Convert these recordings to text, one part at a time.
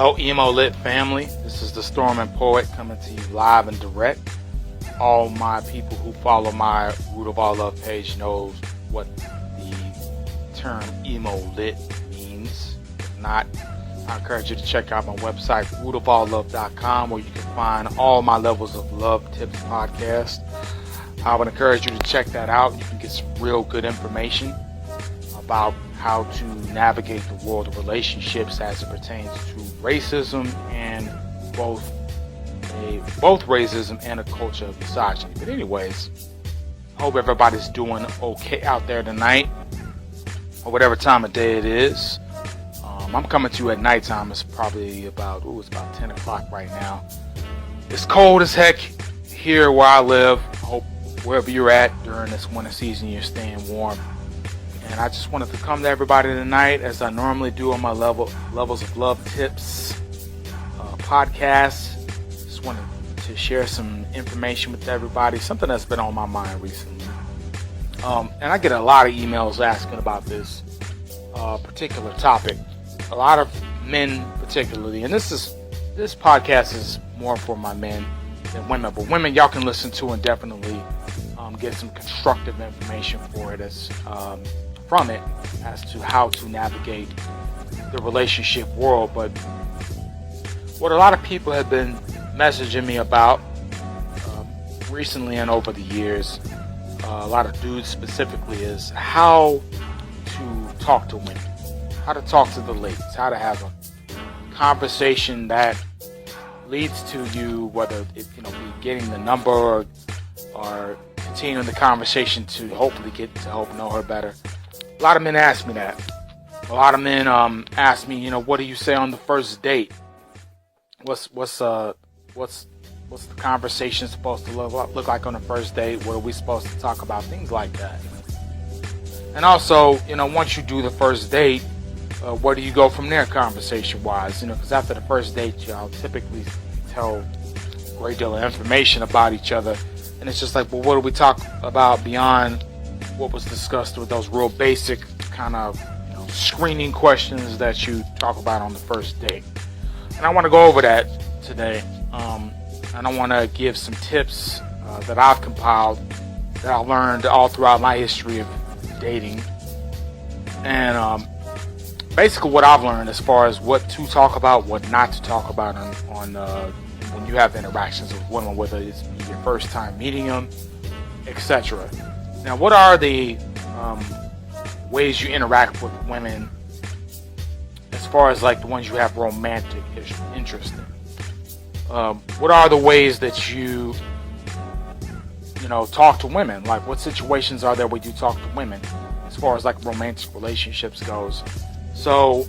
Hello, Emo Lit family. This is the Storming Poet coming to you live and direct. All my people who follow my Root of All Love page knows what the term Emo Lit means. If not, I encourage you to check out my website, rootofalllove.com, where you can find all my Levels of Love Tips podcast. I would encourage you to check that out. You can get some real good information about how to navigate the world of relationships as it pertains to racism and both racism and a culture of misogyny. But anyways, I hope everybody's doing okay out there tonight, or whatever time of day it is. I'm coming to you at nighttime. It's probably about 10 o'clock right now. It's cold as heck here where I live. I hope wherever you're at during this winter season, you're staying warm. And I just wanted to come to everybody tonight, as I normally do on my Levels of Love Tips podcast. Just wanted to share some information with everybody, something that's been on my mind recently. And I get a lot of emails asking about this particular topic. A lot of men particularly, and this podcast is more for my men than women, but women y'all can listen to and definitely get some constructive information for it from it as to how to navigate the relationship world. But what a lot of people have been messaging me about recently and over the years, a lot of dudes specifically, is how to talk to women, how to talk to the ladies, how to have a conversation that leads to you, whether it be getting the number or continuing the conversation to hopefully get to help know her better. A lot of men ask me that. A lot of men ask me, what do you say on the first date? What's the conversation supposed to look like on the first date? What are we supposed to talk about? Things like that. And also, once you do the first date, where do you go from there conversation-wise? Because after the first date, y'all typically tell a great deal of information about each other. And it's just like, well, what do we talk about beyond what was discussed with those real basic kind of screening questions that you talk about on the first date? And I want to go over that today. And I want to give some tips that I've compiled, that I learned all throughout my history of dating. And basically what I've learned as far as what to talk about, what not to talk about on when you have interactions with women, whether it's your first time meeting them, etc. Now, what are the ways you interact with women as far as like the ones you have romantic interest in? What are the ways that you talk to women? Like, what situations are there where you talk to women as far as like romantic relationships goes? So,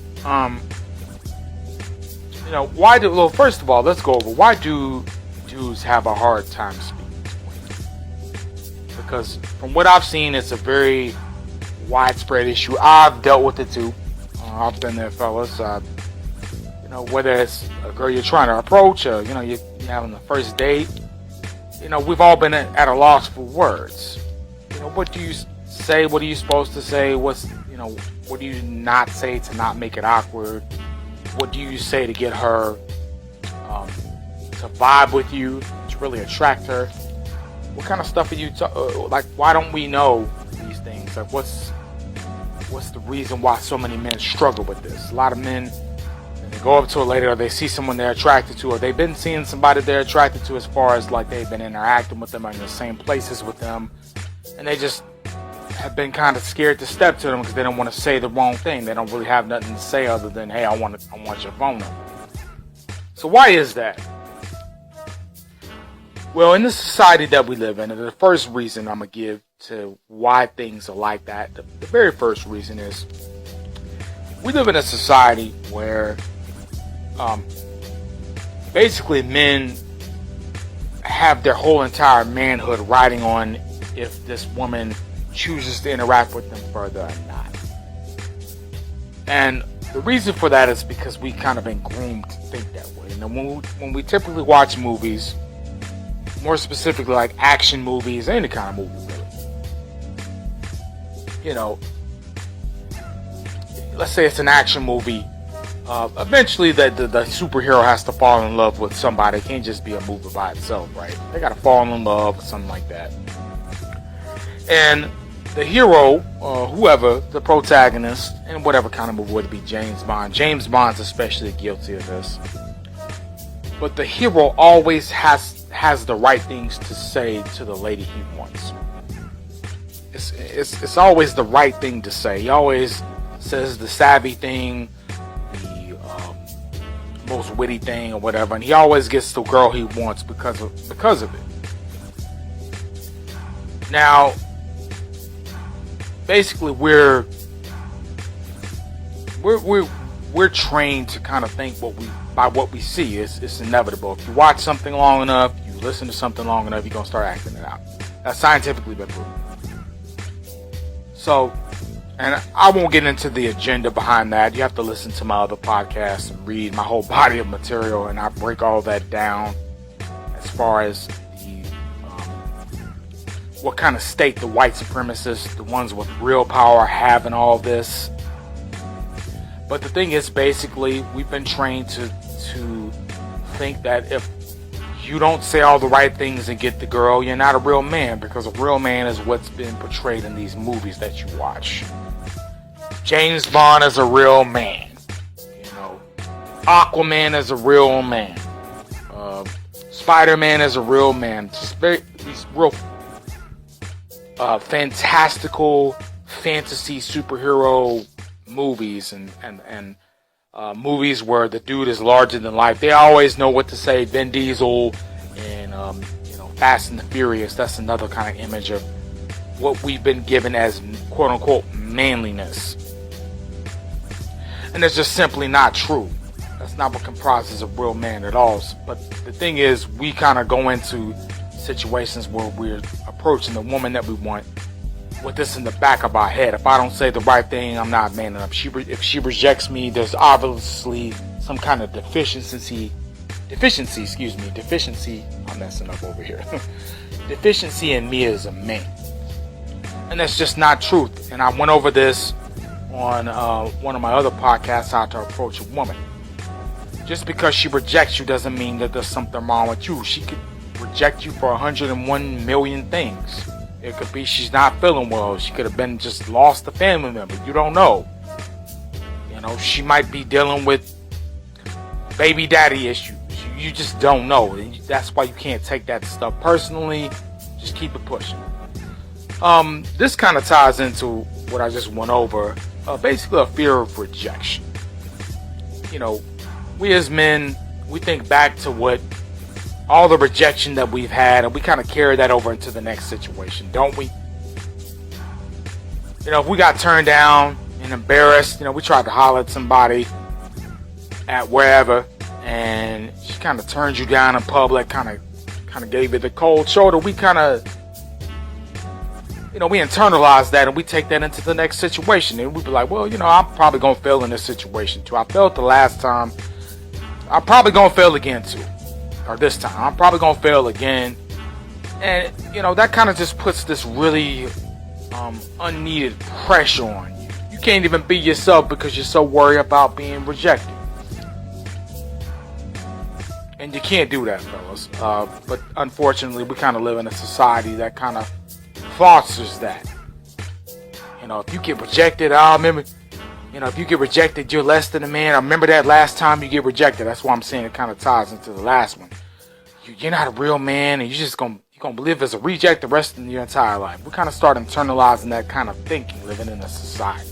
first of all, let's go over why do dudes have a hard time speaking to women? Because from what I've seen, it's a very widespread issue. I've dealt with it too. I've been there, fellas. Whether it's a girl you're trying to approach, or you're having the first date, we've all been at a loss for words. What do you say? What are you supposed to say? What do you not say to not make it awkward? What do you say to get her to vibe with you, to really attract her? What kind of stuff are you like? Why don't we know these things? Like, what's the reason why so many men struggle with this? A lot of men, they go up to a lady, or they see someone they're attracted to, or they've been seeing somebody they're attracted to, as far as like they've been interacting with them or in the same places with them, and they just have been kind of scared to step to them because they don't want to say the wrong thing. They don't really have nothing to say other than, hey, I want your phone number. So why is that? Well, in the society that we live in, the first reason I'm going to give to why things are like that, the very first reason is we live in a society where basically men have their whole entire manhood riding on if this woman chooses to interact with them further or not. And the reason for that is because we kind of been groomed to think that way. When we typically watch movies, more specifically like action movies, any kind of movie really, let's say it's an action movie eventually the superhero has to fall in love with somebody. It can't just be a movie by itself, right? They got to fall in love with something like that. And the hero, whoever, the protagonist, in whatever kind of movie, would it be James Bond? James Bond's especially guilty of this. But the hero always has the right things to say to the lady he wants. It's always the right thing to say. He always says the savvy thing, the most witty thing, or whatever, and he always gets the girl he wants because of it. Now, basically, we're trained to kind of think by what we see. It's inevitable. If you watch something long enough, you listen to something long enough, you're gonna start acting it out. That's scientifically been proven. So, and I won't get into the agenda behind that. You have to listen to my other podcasts and read my whole body of material, and I break all that down as far as what kind of stake the white supremacists, the ones with real power, have in all this. But the thing is, basically, we've been trained to think that if you don't say all the right things and get the girl, you're not a real man, because a real man is what's been portrayed in these movies that you watch. James Bond is a real man. Aquaman is a real man. Spider-Man is a real man. Just these real fantastical fantasy superhero movies and movies where the dude is larger than life. They always know what to say. Vin Diesel and Fast and the Furious. That's another kind of image of what we've been given as quote unquote manliness, and it's just simply not true. That's not what comprises a real man at all. But the thing is, we kind of go into situations where we're approaching the woman that we want with this in the back of our head. If I don't say the right thing, I'm not man enough. If she rejects me, there's obviously some kind of deficiency. I'm messing up over here. Deficiency in me as a man, and that's just not truth. And I went over this on one of my other podcasts, How to Approach a Woman. Just because she rejects you doesn't mean that there's something wrong with you. She could reject you for 101 million things. It could be she's not feeling well. She could have been just lost a family member. You don't know. She might be dealing with baby daddy issues. You just don't know. And that's why you can't take that stuff personally. Just keep it pushing. This kind of ties into what I just went over. Basically a fear of rejection. We as men, we think back to what all the rejection that we've had, and we kind of carry that over into the next situation, don't we? If we got turned down and embarrassed, we tried to holler at somebody at wherever, and she kind of turned you down in public, kind of gave you the cold shoulder. We kind of, we internalize that, and we take that into the next situation, and we be like, well, I'm probably gonna fail in this situation too. I failed the last time. I'm probably gonna fail again too. Or this time, I'm probably gonna fail again. And that kind of just puts this really unneeded pressure on you. You can't even be yourself because you're so worried about being rejected. And you can't do that, fellas. But unfortunately, we kind of live in a society that kind of fosters that. If you get rejected, if you get rejected, you're less than a man. I remember that last time you get rejected. That's why I'm saying it kind of ties into the last one. You're not a real man, and you're just gonna live as a reject the rest of your entire life. We kind of start internalizing that kind of thinking, living in a society.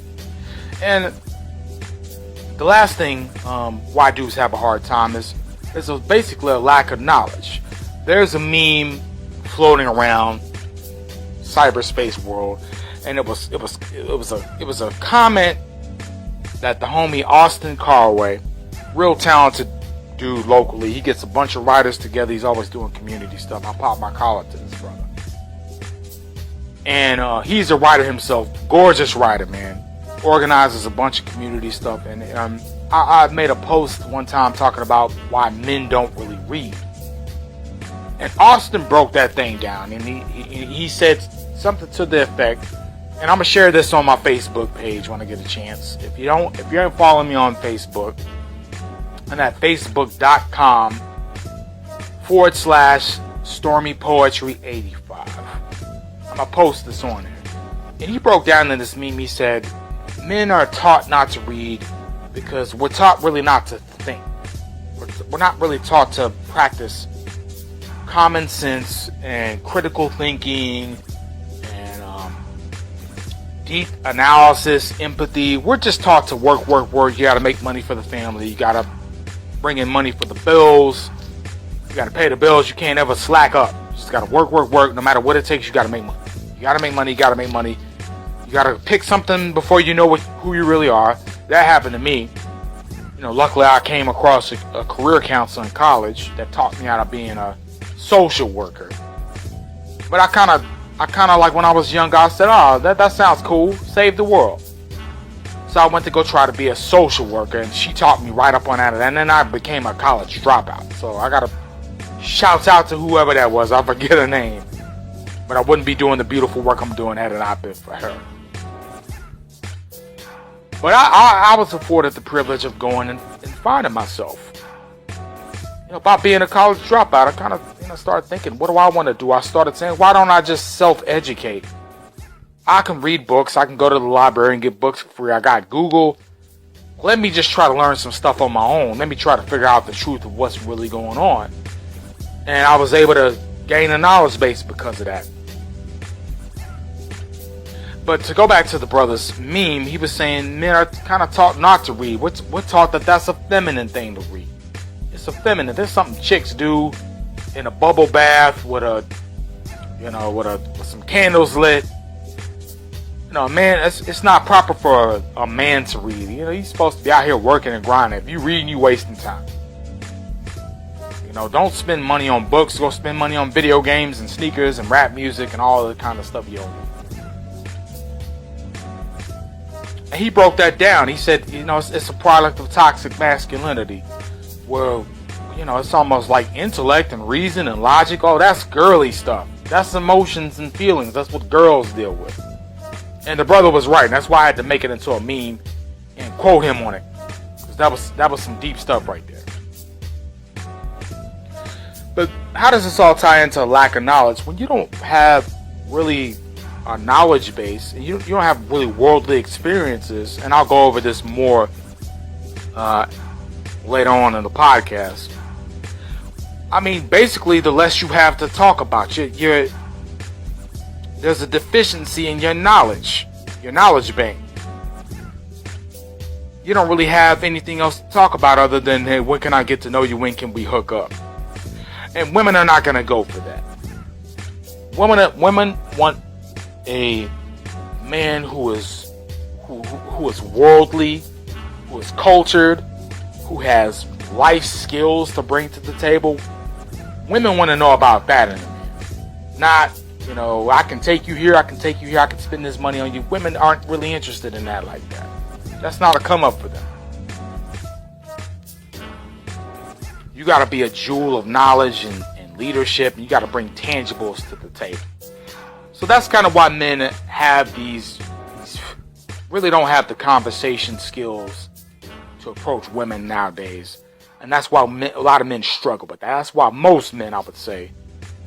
And the last thing why dudes have a hard time is basically a lack of knowledge. There's a meme floating around cyberspace world, and it was a comment that the homie Austin Carway, real talented dude locally, he gets a bunch of writers together. He's always doing community stuff. I pop my collar to this brother, and he's a writer himself, gorgeous writer, man. Organizes a bunch of community stuff, and I made a post one time talking about why men don't really read, and Austin broke that thing down, and he said something to the effect. And I'm gonna share this on my Facebook page when I get a chance. If you ain't following me on Facebook, and at facebook.com/StormyPoetry85. I'm going to post this on there. And he broke down in this meme, he said, men are taught not to read because we're taught really not to think. We're not really taught to practice common sense and critical thinking and deep analysis, empathy. We're just taught to work. You got to make money for the family. You got to bring in money for the bills. You got to pay the bills. You can't ever slack up. You just got to work. No matter what it takes, you got to make money. You got to make money. You got to pick something before you know who you really are. That happened to me. Luckily I came across a career counselor in college that taught me how to being a social worker. But I kind of like when I was younger, I said, oh, that sounds cool. Save the world. So I went to go try to be a social worker, and she taught me right up on that. And then I became a college dropout. So I got to shout out to whoever that was. I forget her name. But I wouldn't be doing the beautiful work I'm doing had it not been for her. But I was afforded the privilege of going and finding myself. About being a college dropout, I kind of started thinking, what do I want to do? I started saying, why don't I just self-educate? I can read books. I can go to the library and get books for free. I got Google. Let me just try to learn some stuff on my own. Let me try to figure out the truth of what's really going on. And I was able to gain a knowledge base because of that. But to go back to the brother's meme, he was saying men are kind of taught not to read. We're taught that that's a feminine thing to read. It's a feminine. There's something chicks do in a bubble bath with some candles lit. Man, it's not proper for a man to read. He's supposed to be out here working and grinding. If you reading, you wasting time. Don't spend money on books. Go spend money on video games and sneakers and rap music and all the kind of stuff you don't need. And he broke that down. He said, it's a product of toxic masculinity. Where, it's almost like intellect and reason and logic. Oh, that's girly stuff. That's emotions and feelings. That's what girls deal with. And the brother was right. And that's why I had to make it into a meme and quote him on it. Because that was some deep stuff right there. But how does this all tie into a lack of knowledge? When you don't have really a knowledge base, and you don't have really worldly experiences, and I'll go over this more later on in the podcast. Basically, the less you have to talk about, there's a deficiency in your knowledge bank. You don't really have anything else to talk about other than, hey, when can I get to know you? When can we hook up? And women are not going to go for that. Women want a man who is worldly, who is cultured, who has life skills to bring to the table. Women want to know about that in a man. Not, I can take you here, I can spend this money on you. Women aren't really interested in that like that. That's not a come up for them. You got to be a jewel of knowledge and leadership, and you got to bring tangibles to the table. So that's kind of why men have these really don't have the conversation skills to approach women nowadays. And that's why a lot of men struggle with that. That's why most men, I would say,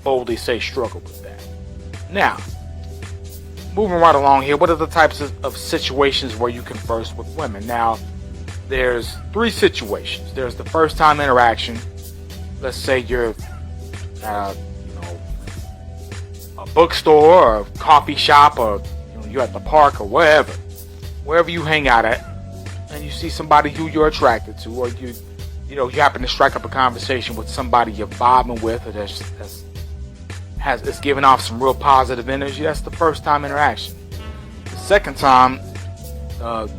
boldly say struggle with that. Now, moving right along here, what are the types of situations where you converse with women? Now, there's 3 situations. There's the first time interaction. Let's say you're a bookstore or a coffee shop, or you're at the park or wherever you hang out at, and you see somebody who you're attracted to, or you happen to strike up a conversation with somebody you're vibing with, or that's giving off some real positive energy. That's the first time interaction. The second time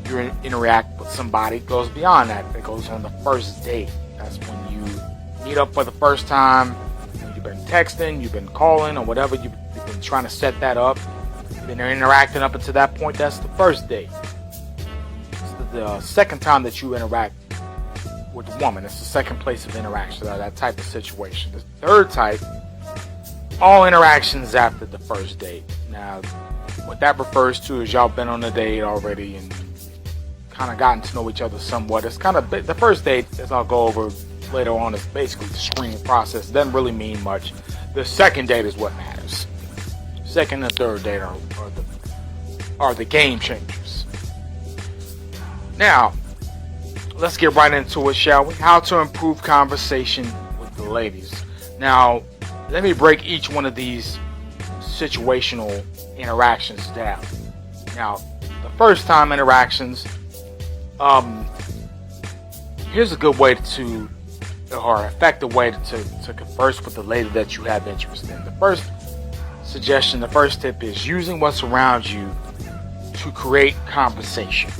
you interact with somebody goes beyond that. It goes on the first date. That's when you meet up for the first time. You've been texting, you've been calling, or whatever. You've been trying to set that up. You've been interacting up until that point. That's the first date. It's the second time that you interact with a woman. It's the second place of interaction, that type of situation. The third type, all interactions after the first date. Now, what that refers to is y'all been on a date already and kind of gotten to know each other somewhat. It's kind of the first date, as I'll go over later on, is basically the screening process. It doesn't really mean much. The second date is what matters. Second and third date are the game changers. Now, let's get right into it, shall we? How to improve conversation with the ladies. Now, let me break each one of these situational interactions down. Now, the first time interactions, here's a good way to, or effective way to converse with the lady that you have interest in. The first suggestion, the first tip is using what's around you to create conversation.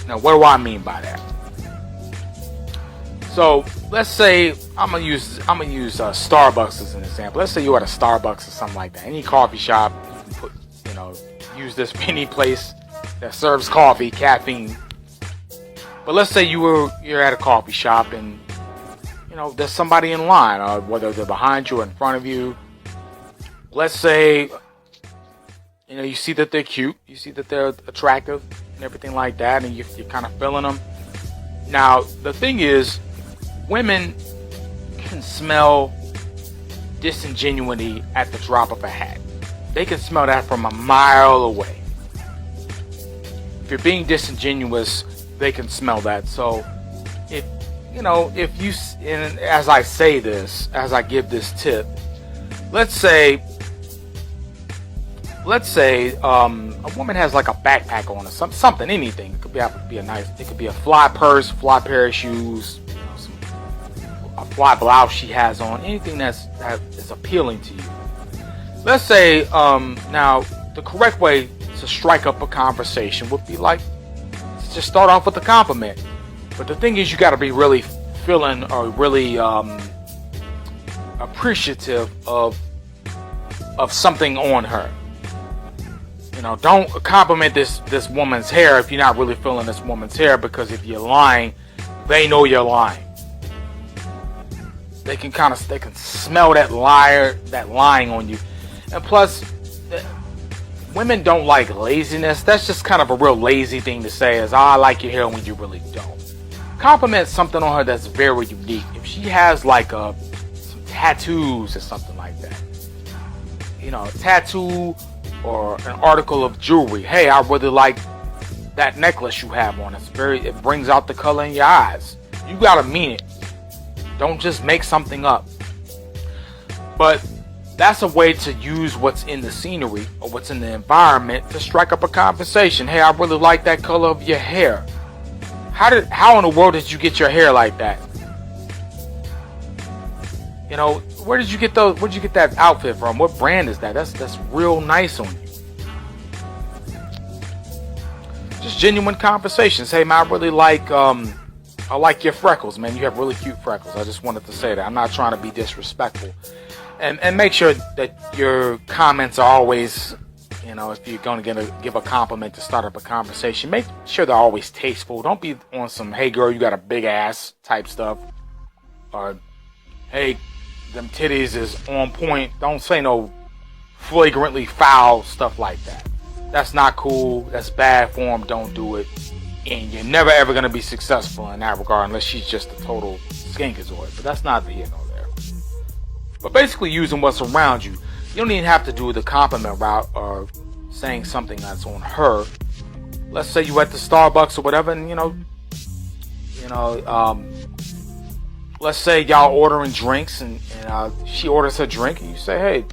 Now, what do I mean by that? So let's say I'm gonna use Starbucks as an example. Let's say you're at a Starbucks or something like that. Any coffee shop, you can use this any place that serves coffee, caffeine. But let's say you're at a coffee shop and there's somebody in line, whether they're behind you or in front of you. Let's say you see that they're cute, you see that they're attractive and everything like that, and you're kind of feeling them. Now the thing is, women can smell disingenuity at the drop of a hat. They can smell that from a mile away. If you're being disingenuous, they can smell that. So if you, and as I say this, as I give this tip, let's say a woman has like a backpack on or something, anything. It could be it could be a fly purse, fly pair of shoes, a fly blouse she has on, anything that is appealing to you. Let's say now the correct way to strike up a conversation would be like, just start off with a compliment. But the thing is, you got to be really feeling or really appreciative of something on her. Don't compliment this woman's hair if you're not really feeling this woman's hair, because if you're lying, they know you're lying. They can smell that lying on you. And plus, women don't like laziness. That's just kind of a real lazy thing to say, is, I like your hair, when you really don't. Compliment something on her that's very unique. If she has like some tattoos or something like that, a tattoo or an article of jewelry. Hey, I really like that necklace you have on. It brings out the color in your eyes. You gotta mean it. Don't just make something up. But that's a way to use what's in the scenery or what's in the environment to strike up a conversation. Hey, I really like that color of your hair. How in the world did you get your hair like that? Where did you get that outfit from? What brand is that? That's real nice on you. Just genuine conversations. Hey man, I really like I like your freckles, man. You have really cute freckles. I just wanted to say that. I'm not trying to be disrespectful. And make sure that your comments are always, if you're going to give a compliment to start up a conversation, make sure they're always tasteful. Don't be on some, hey girl, you got a big ass type stuff. Or, hey, them titties is on point. Don't say no flagrantly foul stuff like that. That's not cool. That's bad form. Don't do it. And you're never ever going to be successful in that regard unless she's just a total skankazoid. But that's not the here nor there. But basically using what's around you. You don't even have to do the compliment route or saying something that's on her. Let's say you at the Starbucks or whatever, and let's say y'all ordering drinks, and she orders her drink, and you say, hey,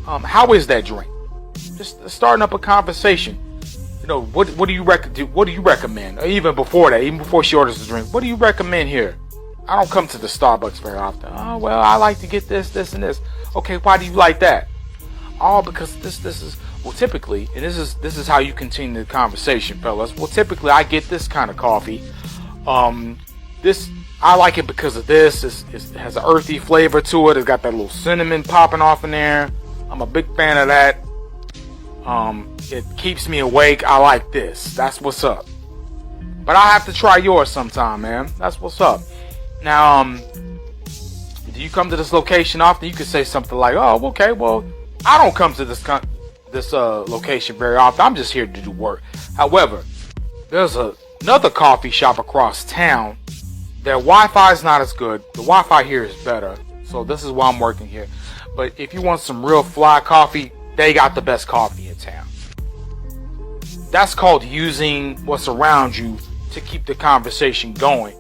how is that drink? Just starting up a conversation. What do you recommend? Or even before that, even before she orders the drink, what do you recommend here? I don't come to the Starbucks very often. Oh, well, I like to get this, and this. Okay, why do you like that? Oh, because this is, well, typically, and this is how you continue the conversation, fellas. Well, typically, I get this kind of coffee. This, I like it because of this. It has an earthy flavor to it. It's got that little cinnamon popping off in there. I'm a big fan of that. It keeps me awake. I like this. That's what's up. But I have to try yours sometime, man. That's what's up. Now, do you come to this location often? You could say something like, oh, okay, well, I don't come to this location very often. I'm just here to do work. However, there's another coffee shop across town. Their Wi-Fi is not as good. The Wi-Fi here is better. So this is why I'm working here. But if you want some real fly coffee, they got the best coffee in town. That's called using what's around you to keep the conversation going.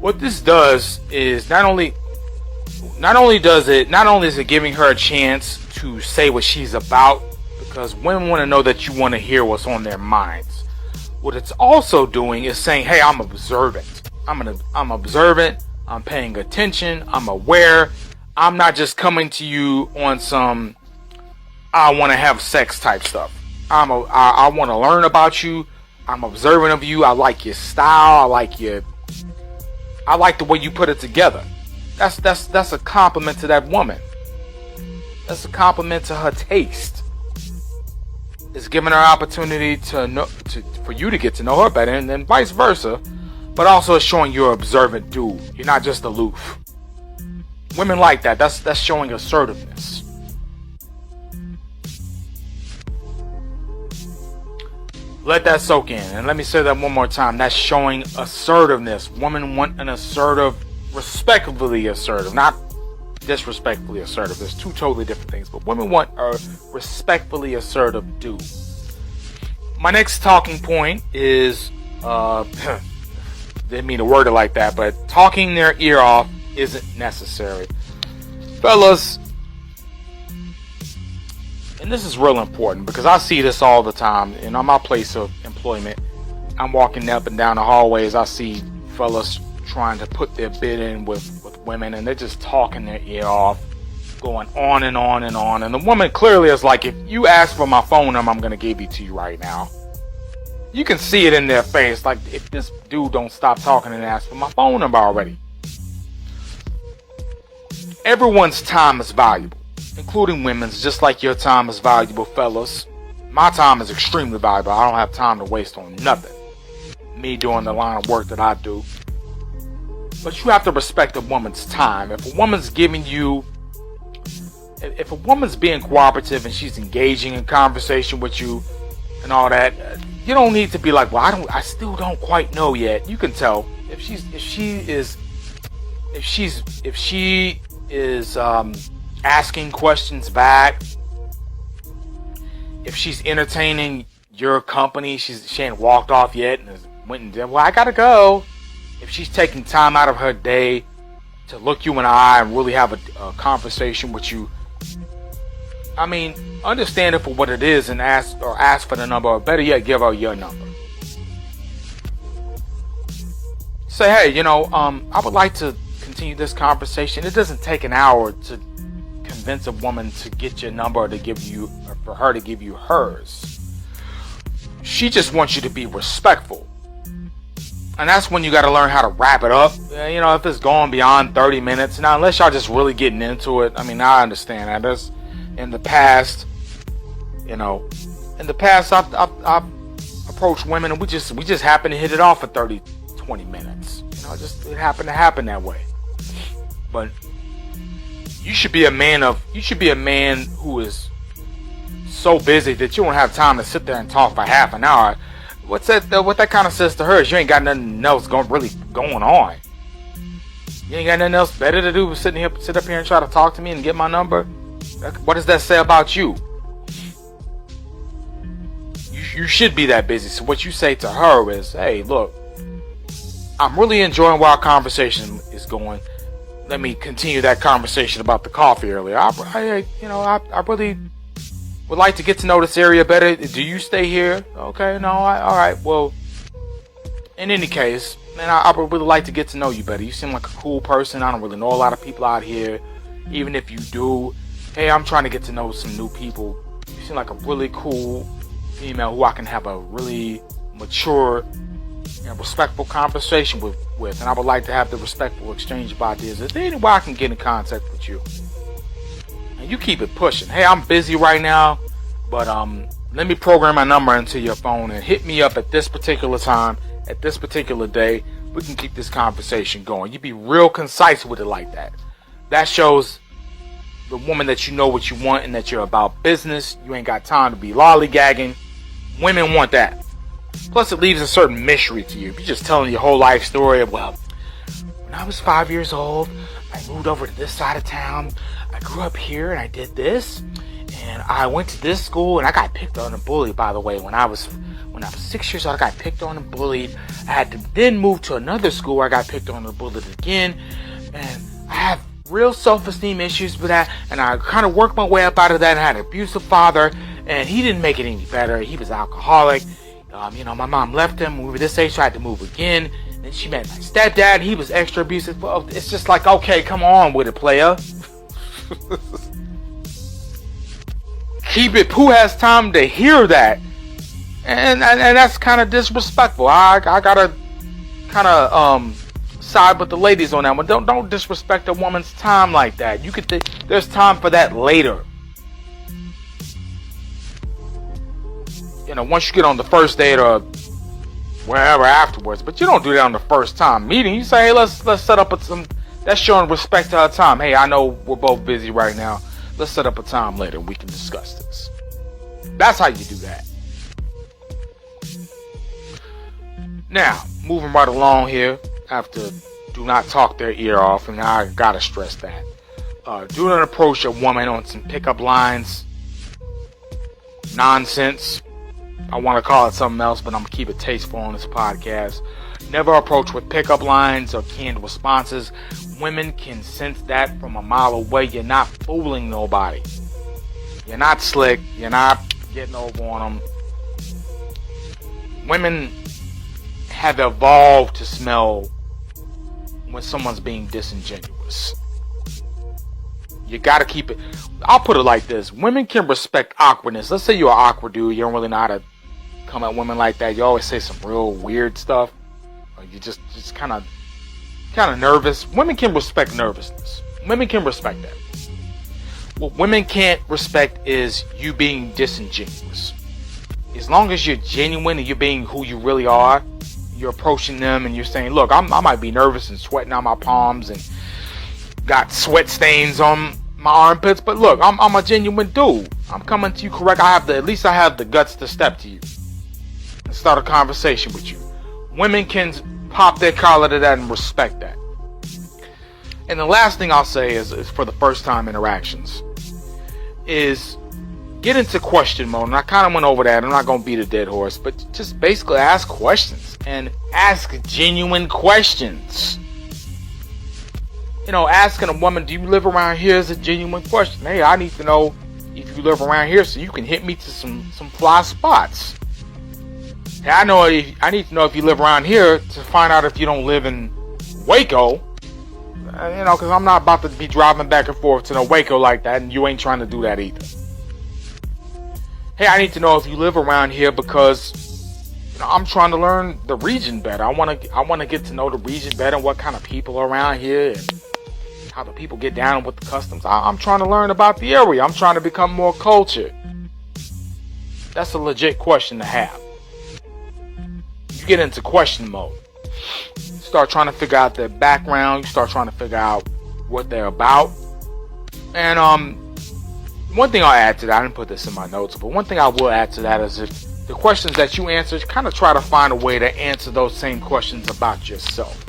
What this does is not only is it giving her a chance to say what she's about, because women want to know that you want to hear what's on their minds. What it's also doing is saying, hey, I'm observant. I'm observant. I'm paying attention. I'm aware. I'm not just coming to you on some I want to have sex type stuff. I want to learn about you. I'm observant of you. I like your style. I like the way you put it together. That's a compliment to that woman. That's a compliment to her taste. It's giving her opportunity for you to get to know her better, and then vice versa. But also it's showing you're an observant dude. You're not just aloof. Women like that. That's showing assertiveness. Let that soak in. And let me say that one more time. That's showing assertiveness. Women want an assertive, respectfully assertive, not disrespectfully assertive. There's two totally different things. But women want a respectfully assertive dude. My next talking point is, didn't mean to word it like that, but talking their ear off isn't necessary. Fellas, and this is real important because I see this all the time. And on my place of employment, I'm walking up and down the hallways. I see fellas trying to put their bid in with women, and they're just talking their ear off, going on and on and on. And the woman clearly is like, if you ask for my phone number, I'm going to give it to you right now. You can see it in their face. Like, if this dude don't stop talking and ask for my phone number already. Everyone's time is valuable, including women's, just like your time is valuable, fellas. My time is extremely valuable. I don't have time to waste on nothing. Me doing the line of work that I do. But you have to respect a woman's time. If a woman's if a woman's being cooperative and she's engaging in conversation with you and all that, you don't need to be like, well, I still don't quite know yet. You can tell if she is asking questions back, if she's entertaining your company, she ain't walked off yet and went and did, well, I gotta go. If she's taking time out of her day to look you in the eye and really have a conversation with you, I mean, understand it for what it is and ask for the number, or better yet, give her your number. Say, hey, I would like to continue this conversation. It doesn't take an hour to convince a woman to get your number or for her to give you hers. She just wants you to be respectful. And that's when you got to learn how to wrap it up. If it's going beyond 30 minutes. Now, unless y'all just really getting into it. I mean, I understand that. There's, in the past, I've approached women and we just happen to hit it off for 30, 20 minutes. It happened to happen that way. But you should be a man who is so busy that you don't have time to sit there and talk for half an hour. What that kind of says to her is you ain't got nothing else really going on. You ain't got nothing else better to do than sit up here and try to talk to me and get my number. What does that say about you? You should be that busy. So what you say to her is, hey, look, I'm really enjoying where our conversation is going. Let me continue that conversation about the coffee earlier. I really would like to get to know this area better. Do you stay here? Okay, no, all right. Well, in any case, man, I would really like to get to know you better. You seem like a cool person. I don't really know a lot of people out here. Even if you do, hey, I'm trying to get to know some new people. You seem like a really cool female who I can have a really mature and respectful conversation with. And I would like to have the respectful exchange of ideas. Is there any way I can get in contact with you? And you keep it pushing. Hey, I'm busy right now, but let me program my number into your phone and hit me up at this particular time, at this particular day. We can keep this conversation going. You be real concise with it like that. That shows the woman that you know what you want and that you're about business. You ain't got time to be lollygagging. Women want that. Plus, it leaves a certain mystery to you. If you're just telling your whole life story of, well, when I was 5 years old, I moved over to this side of town. I grew up here and I did this. And I went to this school and I got picked on and bullied, by the way. When I was 6 years old, I got picked on and bullied. I had to then move to another school where I got picked on and bullied again. And I have real self-esteem issues with that. And I kind of worked my way up out of that. And I had an abusive father. And he didn't make it any better. He was alcoholic. My mom left him when we were this age, so I had to move again. Then she met my stepdad. He was extra abusive. Well, it's just like, okay, come on with it, player. Keep it. Who has time to hear that? And that's kind of disrespectful. I gotta kind of side with the ladies on that one. Don't disrespect a woman's time like that. You could there's time for that later. Once you get on the first date or wherever afterwards, but you don't do that on the first time meeting. You say, hey, let's set up some. That's showing respect to our time. Hey, I know we're both busy right now. Let's set up a time later. We can discuss this. That's how you do that. Now, moving right along here, after do not talk their ear off, and I gotta stress that. Do not approach a woman on some pickup lines. Nonsense. I want to call it something else, but I'm going to keep it tasteful on this podcast. Never approach with pickup lines or canned responses. Women can sense that from a mile away. You're not fooling nobody. You're not slick. You're not getting over on them. Women have evolved to smell when someone's being disingenuous. You gotta keep it. I'll put it like this. Women can respect awkwardness. Let's say you're an awkward dude. You don't really know how to come at women like that. You always say some real weird stuff. Or you just kind of nervous. Women can respect nervousness. Women can respect that. What women can't respect is you being disingenuous. As long as you're genuine and you're being who you really are, you're approaching them and you're saying, look, I might be nervous and sweating on my palms and got sweat stains on my armpits, but look, I'm a genuine dude. I'm coming to you correct. At least I have the guts to step to you and start a conversation with you. Women can pop their collar to that and respect that. And the last thing I'll say is for the first time interactions is get into question mode. And I kind of went over that. I'm not going to beat a dead horse, but just basically ask questions and ask genuine questions. Asking a woman, do you live around here is a genuine question. Hey, I need to know if you live around here so you can hit me to some fly spots. Hey, I need to know if you live around here to find out if you don't live in Waco. Because I'm not about to be driving back and forth to Waco like that, and you ain't trying to do that either. Hey, I need to know if you live around here because I'm trying to learn the region better. I want to get to know the region better, what kind of people are around here, and how the people get down with the customs. I'm trying to learn about the area. I'm trying to become more cultured. That's a legit question to have. You get into question mode. You start trying to figure out their background. You start trying to figure out what they're about. And one thing I'll add to that, I didn't put this in my notes, but one thing I will add to that is if the questions that you answer, kind of try to find a way to answer those same questions about yourself.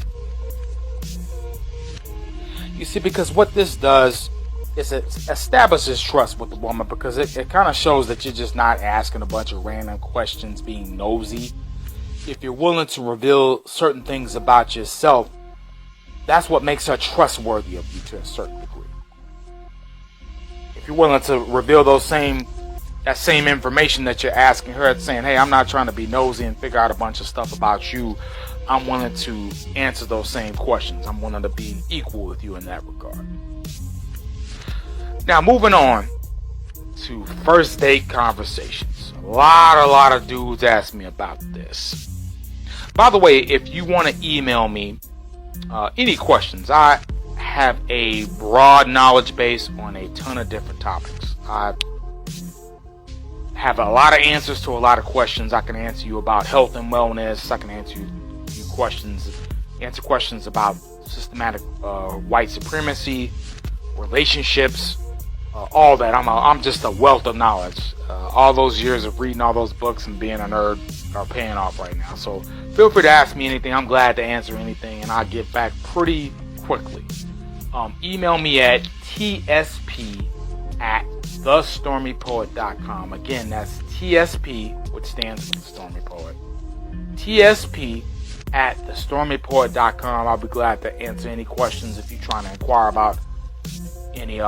You see, because what this does is it establishes trust with the woman, because it kind of shows that you're just not asking a bunch of random questions, being nosy. If you're willing to reveal certain things about yourself, that's what makes her trustworthy of you to a certain degree. If you're willing to reveal that same information that you're asking her, saying, hey, I'm not trying to be nosy and figure out a bunch of stuff about you. I'm willing to answer those same questions. I'm willing to be equal with you in that regard. Now, moving on to first date conversations. A lot of dudes ask me about this. By the way, if you want to email me any questions, I have a broad knowledge base on a ton of different topics. I have a lot of answers to a lot of questions. I can answer you about health and wellness. I can answer you questions about systematic white supremacy, relationships, all that. I'm just a wealth of knowledge. All those years of reading all those books and being a nerd are paying off right now. So feel free to ask me anything. I'm glad to answer anything, and I'll get back pretty quickly. Email me at tsp@thestormypoet.com. Again, that's TSP, which stands for The Stormy Poet. TSP@thestormypoet.com. I'll be glad to answer any questions if you're trying to inquire about any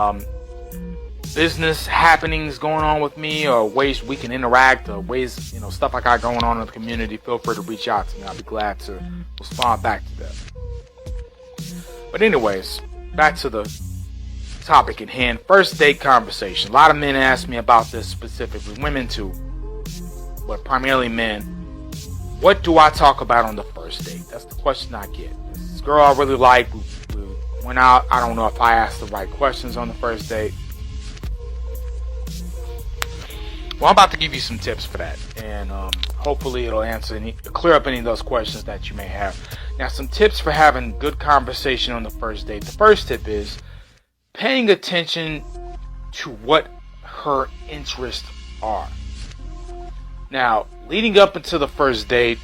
business happenings going on with me, or ways we can interact, or ways, stuff I got going on in the community. Feel free to reach out to me. I'll be glad to respond back to that. But anyways, back to the topic at hand. First date conversation. A lot of men ask me about this specifically. Women too, but primarily men. What do I talk about on the first date? That's the question I get. This girl I really like, we went out. I don't know if I asked the right questions on the first date. Well, I'm about to give you some tips for that, and hopefully it'll clear up any of those questions that you may have. Now, some tips for having good conversation on the first date. The first tip is paying attention to what her interests are. Now, leading up into the first date,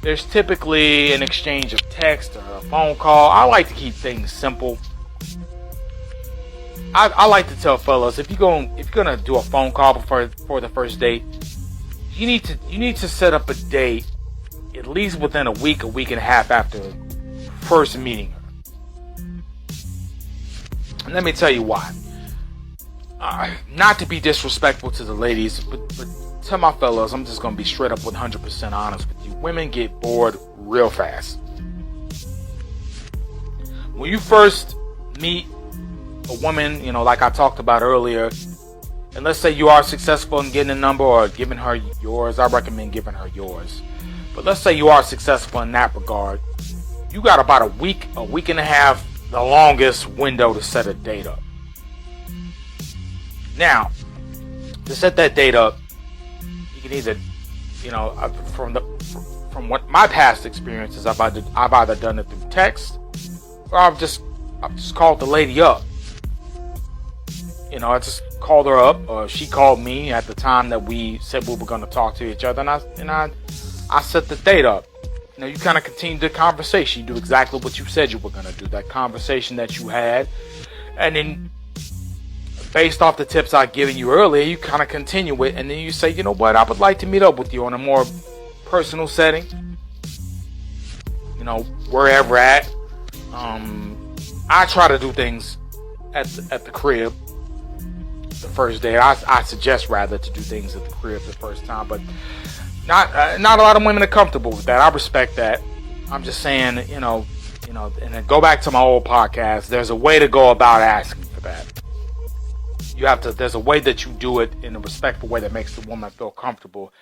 there's typically an exchange of text or a phone call. I like to keep things simple. I like to tell fellas, if you're gonna do a phone call for the first date, you need to set up a date at least within a week and a half after first meeting her. And let me tell you why. Not to be disrespectful to the ladies, but to my fellas, I'm just gonna be straight up 100% honest with you. Women get bored real fast. When you first meet a woman, like I talked about earlier, and let's say you are successful in getting a number or giving her yours, I recommend giving her yours. But let's say you are successful in that regard, you got about a week and a half, the longest window to set a date up. Now, to set that date up, you can either, from what my past experiences, I've either done it through text, or I've just called the lady up. I just called her up, or she called me at the time that we said we were going to talk to each other, and I set the date up. You kind of continue the conversation. You do exactly what you said you were going to do, that conversation that you had, and then based off the tips I've given you earlier, you kind of continue it, and then you say, you know what, I would like to meet up with you in a more personal setting, wherever at. I try to do things at the crib the first day. I suggest rather to do things at the crib the first time, but not a lot of women are comfortable with that. I respect that. I'm just saying, and then go back to my old podcast. There's a way to go about asking for that. There's a way that you do it in a respectful way that makes the woman feel comfortable.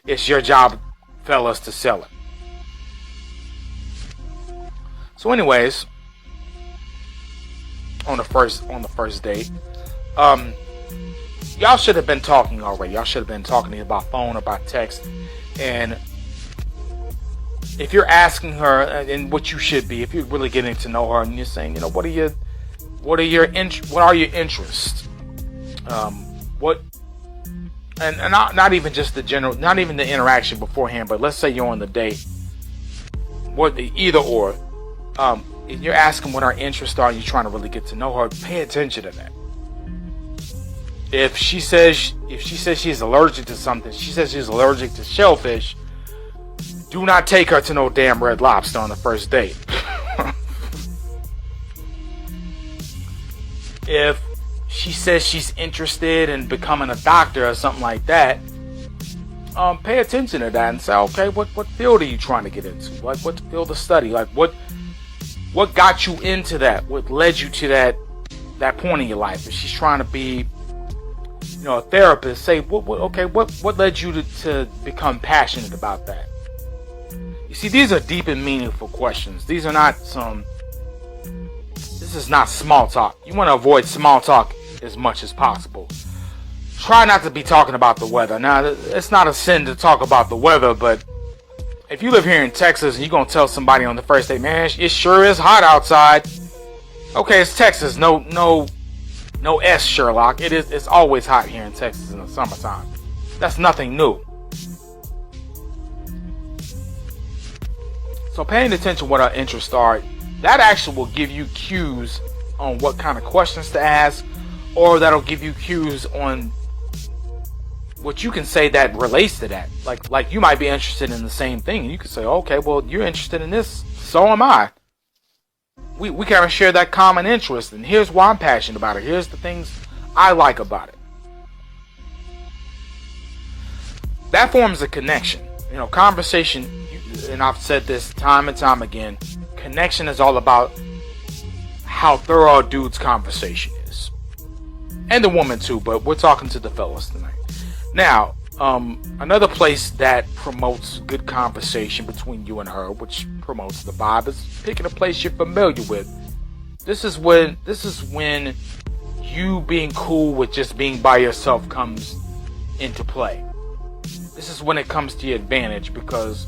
It's your job, fellas, to sell it. So anyways, on the first date, y'all should have been talking already. Y'all should have been talking about phone, about text. And if you're asking her, and what you should be, if you're really getting to know her, and you're saying, what are your interests? Not even just the general, not even the interaction beforehand, but let's say you're on the date. Either or. If you're asking what her interests are and you're trying to really get to know her, pay attention to that. If she says she's allergic to something, she says she's allergic to shellfish, do not take her to no damn Red Lobster on the first date. If she says she's interested in becoming a doctor or something like that, pay attention to that and say, okay, what field are you trying to get into? Like, what field of study? Like, what got you into that? What led you to that point in your life? If she's trying to be, a therapist, say, what led you to become passionate about that? You see, these are deep and meaningful questions. This is not small talk. You want to avoid small talk as much as possible. Try not to be talking about the weather. Now, it's not a sin to talk about the weather, but if you live here in Texas and you're going to tell somebody on the first date, man, it sure is hot outside. Okay, it's Texas. No S, Sherlock. It's always hot here in Texas in the summertime. That's nothing new. So paying attention to what our interests are, that actually will give you cues on what kind of questions to ask, or that'll give you cues on what you can say that relates to that. Like you might be interested in the same thing, and you can say, okay, well, you're interested in this, so am I. We kind of share that common interest, and here's why I'm passionate about it. Here's the things I like about it. That forms a connection. You know, conversation, and I've said this time and time again, connection is all about how thorough a dude's conversation is. And the woman too, but we're talking to the fellas tonight. Now, another place that promotes good conversation between you and her, which promotes the vibe, is picking a place you're familiar with. This is when you being cool with just being by yourself comes into play. This is when it comes to your advantage, because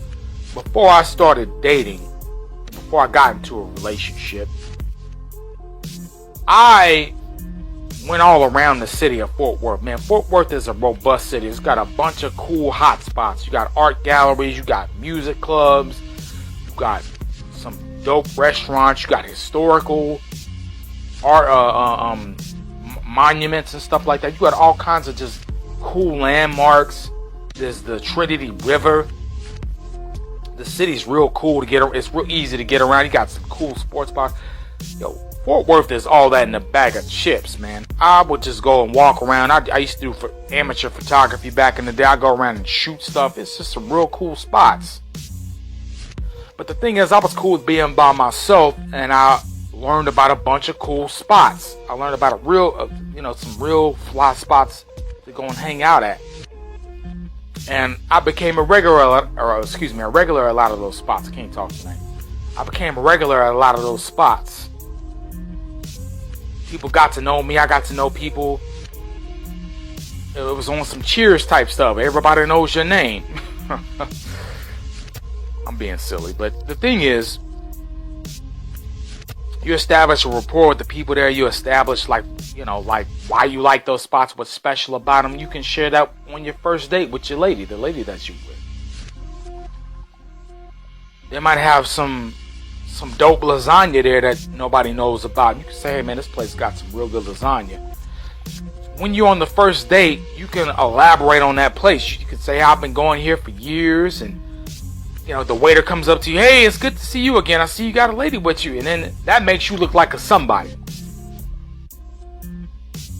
before I started dating, before I got into a relationship, I went all around the city of Fort Worth. Man, Fort Worth is a robust city. It's got a bunch of cool hot spots. You got art galleries, you got music clubs, you got some dope restaurants, you got historical art monuments and stuff like that. You got all kinds of just cool landmarks. There's the Trinity River. The city's real cool to get around. It's real easy to get around. You got some cool sports spots. Yo, Fort Worth is all that in a bag of chips, man. I would just go and walk around. I used to do for amateur photography back in the day. I go around and shoot stuff. It's just some real cool spots. But the thing is, I was cool with being by myself, and I learned about a bunch of cool spots. I learned about some real fly spots to go and hang out at. And I became a regular at a lot of those spots. I can't talk tonight. I became a regular at a lot of those spots. People got to know me. I got to know people. It was on some Cheers type stuff. Everybody knows your name. I'm being silly, but the thing is, you establish a rapport with the people there. You establish like why you like those spots, what's special about them. You can share that on your first date with your lady, the lady that you with. They might have some dope lasagna there that nobody knows about. You can say, hey man, this place got some real good lasagna. When you're on the first date, you can elaborate on that place. You can say, I've been going here for years, and the waiter comes up to you, hey, it's good to see you again. I see you got a lady with you. And then that makes you look like a somebody.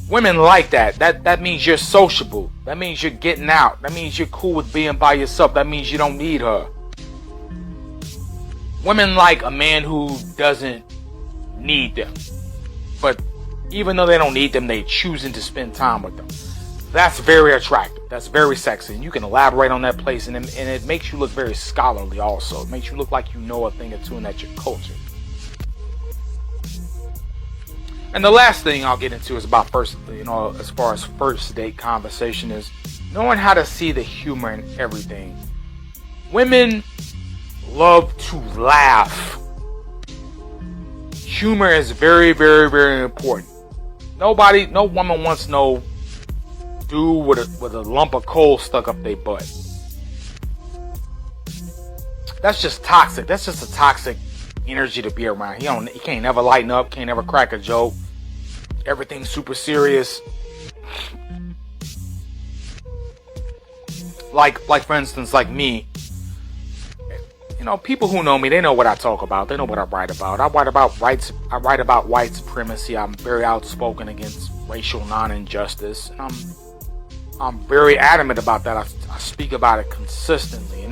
Women like that. That means you're sociable. That means you're getting out. That means you're cool with being by yourself. That means you don't need her. Women like a man who doesn't need them. But even though they don't need them, they choosing to spend time with them. That's very attractive. That's very sexy. And you can elaborate on that place, and it makes you look very scholarly also. It makes you look like you know a thing or two in that your culture. And the last thing I'll get into is about as far as first date conversation, is knowing how to see the humor in everything. Women love to laugh. Humor is very, very, very important. No woman wants no dude with a lump of coal stuck up their butt. That's just toxic. That's just a toxic energy to be around. He can't never lighten up, can't never crack a joke. Everything's super serious. Like for instance, like me. People who know me, they know what I talk about. They know what I write about. I write about white supremacy. I'm very outspoken against racial non-injustice. I'm very adamant about that. I speak about it consistently.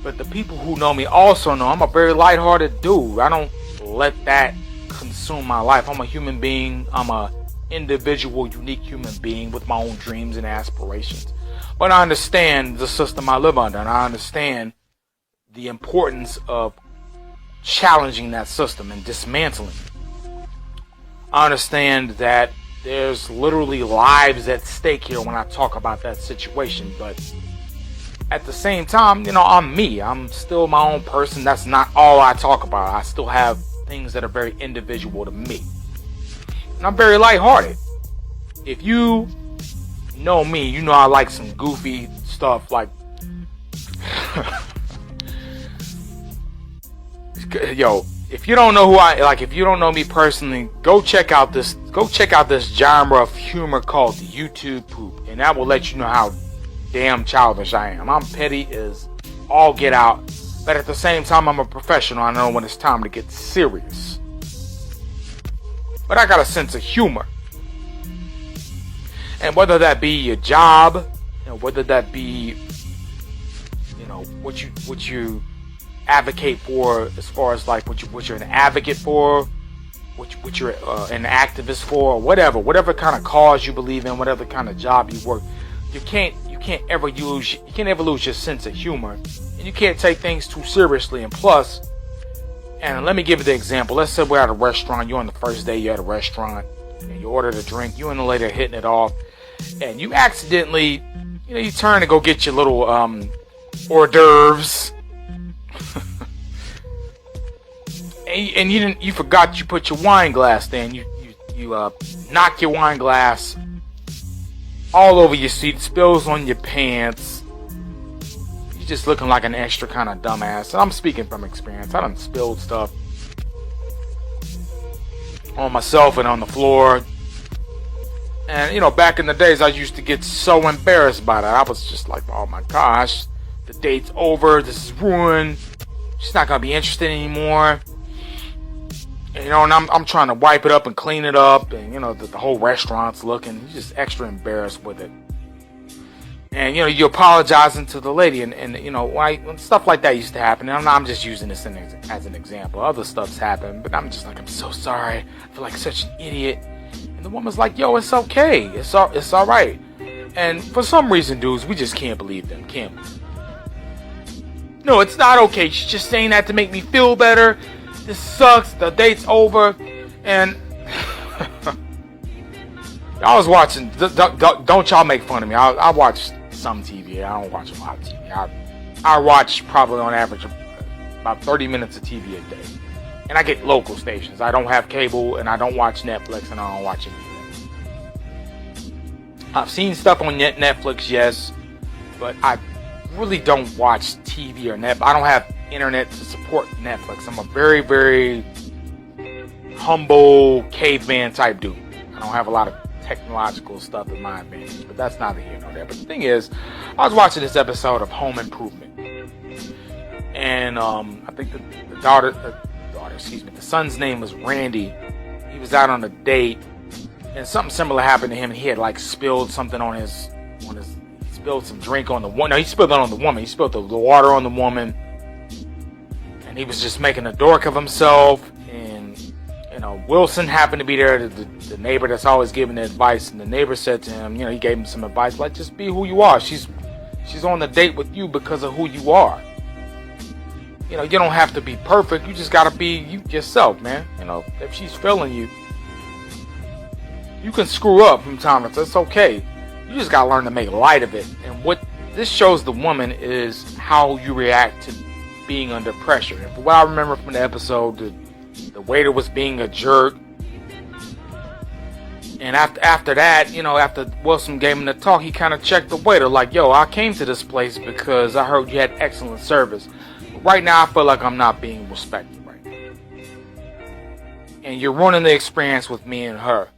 But the people who know me also know I'm a very lighthearted dude. I don't let that consume my life. I'm a human being. I'm a individual, unique human being with my own dreams and aspirations. But I understand the system I live under, and I understand the importance of challenging that system and dismantling it. I understand that there's literally lives at stake here when I talk about that situation, but at the same time, I'm me. I'm still my own person. That's not all I talk about. I still have things that are very individual to me. And I'm very lighthearted. If you know me, you know I like some goofy stuff like Yo, if you don't know who if you don't know me personally, go check out this genre of humor called YouTube poop, and that will let you know how damn childish I am. I'm petty as all get out, but at the same time, I'm a professional. I know when it's time to get serious. But I got a sense of humor, and whether that be your job, whether that be, what you advocate for, as far as like what you're an advocate for, what you're an activist for, or whatever kind of cause you believe in, whatever kind of job you work, you can't ever lose your sense of humor, and you can't take things too seriously. And plus, and let me give you the example. Let's say we're at a restaurant. You're on the first day. You're at a restaurant, and you ordered a drink. You and the lady are hitting it off, and you accidentally, you turn to go get your little hors d'oeuvres. And you forgot you put your wine glass there, and you knock your wine glass all over your seat, spills on your pants. You're just looking like an extra kind of dumbass. And I'm speaking from experience. I done spilled stuff on myself and on the floor. And back in the days, I used to get so embarrassed by that. I was just like, oh my gosh, the date's over, this is ruined, she's not gonna be interested anymore. And I'm trying to wipe it up and clean it up, and the whole restaurant's looking. You're just extra embarrassed with it. And you're apologizing to the lady, and when stuff like that used to happen. And I'm just using this as an example. Other stuff's happened, but I'm just like, I'm so sorry. I feel like such an idiot. And the woman's like, yo, it's okay. It's all right. And for some reason, dudes, we just can't believe them, can't we? No, it's not okay. She's just saying that to make me feel better. This sucks. The date's over. And I was watching. Don't y'all make fun of me. I watch some TV. I don't watch a lot of TV. I watch probably on average about 30 minutes of TV a day. And I get local stations. I don't have cable, and I don't watch Netflix, and I don't watch anything. I've seen stuff on Netflix, yes, but I really don't watch TV or Netflix. I don't have internet to support Netflix. I'm a very, very humble caveman type dude. I don't have a lot of technological stuff in my advantage, but that's neither here nor there. But the thing is, I was watching this episode of Home Improvement, and I think the son's name was Randy. He was out on a date, and something similar happened to him. He had spilled something on his he spilled some drink on the woman. No, he spilled it on the woman. He spilled the water on the woman, and he was just making a dork of himself. And Wilson happened to be there, the neighbor that's always giving the advice, and the neighbor said to him, he gave him some advice, like, just be who you are. She's on the date with you because of who you are. You don't have to be perfect. You just gotta be yourself, man. If she's feeling you, you can screw up from time to time. It's okay. You just gotta learn to make light of it. And what this shows the woman is how you react to being under pressure. And from what I remember from the episode, the waiter was being a jerk. And after that, after Wilson gave him the talk, he kind of checked the waiter like, yo, I came to this place because I heard you had excellent service. Right now, I feel like I'm not being respected right now. And you're ruining the experience with me and her.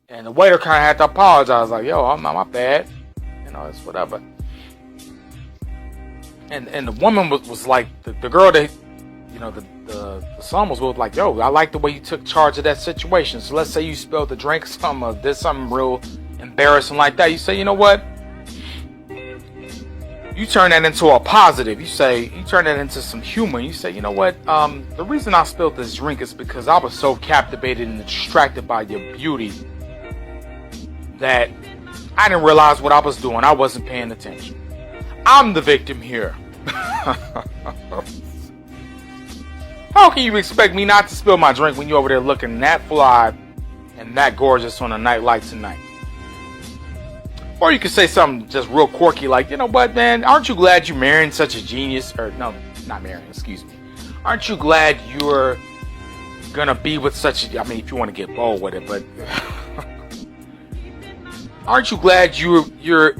And the waiter kind of had to apologize, like, yo, I'm not my bad. It's whatever. And the woman was like, the girl that, the son was with, like, yo, I like the way you took charge of that situation. So let's say you spilled the drink, or did something real embarrassing like that. You say, you know what? You turn that into a positive. You turn that into some humor. You say, you know what? The reason I spilled this drink is because I was so captivated and distracted by your beauty that I didn't realize what I was doing. I wasn't paying attention. I'm the victim here. How can you expect me not to spill my drink when you're over there looking that fly and that gorgeous on a night like tonight? Or you could say something just real quirky like, you know what, man, aren't you glad you're marrying such a genius? Or, no, not marrying, excuse me. Aren't you glad you're gonna be with such a, if you want to get bold with it, but aren't you glad you're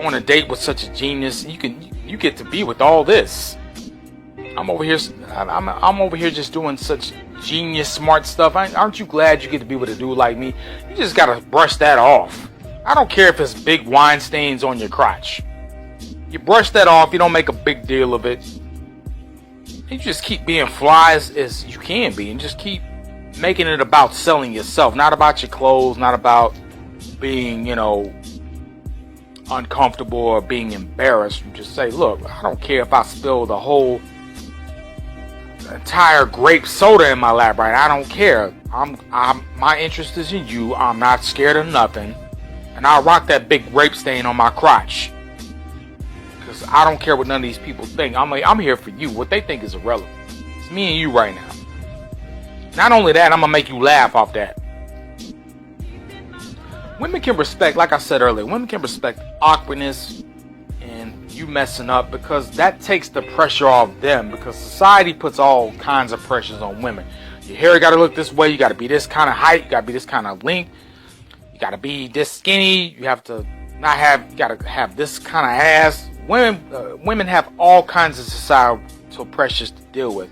on a date with such a genius? You get to be with all this. I'm over here. I'm over here just doing such genius, smart stuff. Aren't you glad you get to be with a dude like me? You just gotta brush that off. I don't care if it's big wine stains on your crotch. You brush that off. You don't make a big deal of it. You just keep being fly as you can be, and just keep making it about selling yourself, not about your clothes, not about being, uncomfortable or being embarrassed. You just say, look, I don't care if I spill the whole entire grape soda in my lap right now. I don't care. My interest is in you. I'm not scared of nothing, and I'll rock that big grape stain on my crotch, because I don't care what none of these people think. I'm here for you. What they think is irrelevant. It's me and you right now. Not only that, I'm gonna make you laugh off that. Women can respect, like I said earlier, women can respect awkwardness and you messing up, because that takes the pressure off them, because society puts all kinds of pressures on women. Your hair got to look this way, you got to be this kind of height, you got to be this kind of length, you got to be this skinny, you got to have this kind of ass. Women have all kinds of societal pressures to deal with.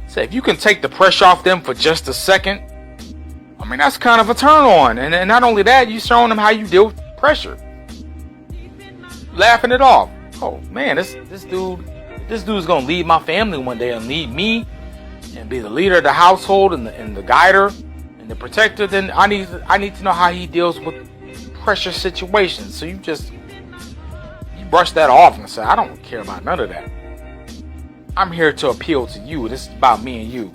So if you can take the pressure off them for just a second, that's kind of a turn on. And not only that, you're showing them how you deal with pressure. Laughing it off. Oh man, this dude's gonna lead my family one day and lead me and be the leader of the household and the guider and the protector. Then I need to know how he deals with pressure situations. So you brush that off and say, I don't care about none of that. I'm here to appeal to you. This is about me and you.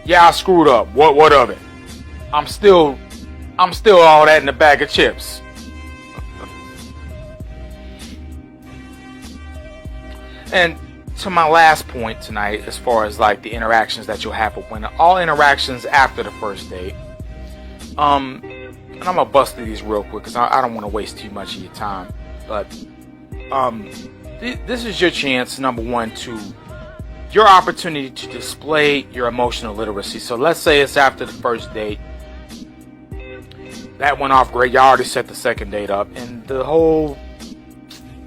Yeah, I screwed up. What of it? I'm still all that in a bag of chips. And to my last point tonight, as far as like the interactions that you'll have with women, all interactions after the first date. And I'm gonna bust through these real quick because I don't want to waste too much of your time. But this is your chance, number one, your opportunity to display your emotional literacy. So let's say it's after the first date. That went off great. Y'all already set the second date up. And the whole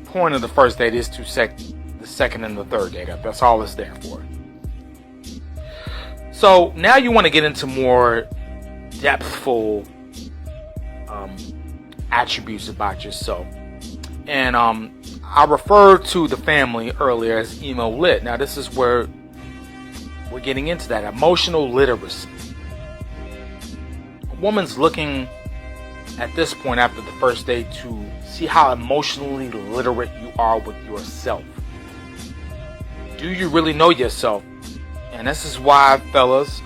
point of the first date is to set the second and the third date up. That's all it's there for. So now you want to get into more depthful attributes about yourself. And I referred to the family earlier as emo lit. Now this is where we're getting into that emotional literacy. A woman's looking at this point after the first date to see how emotionally literate you are with yourself. Do you really know yourself? And this is why, fellas,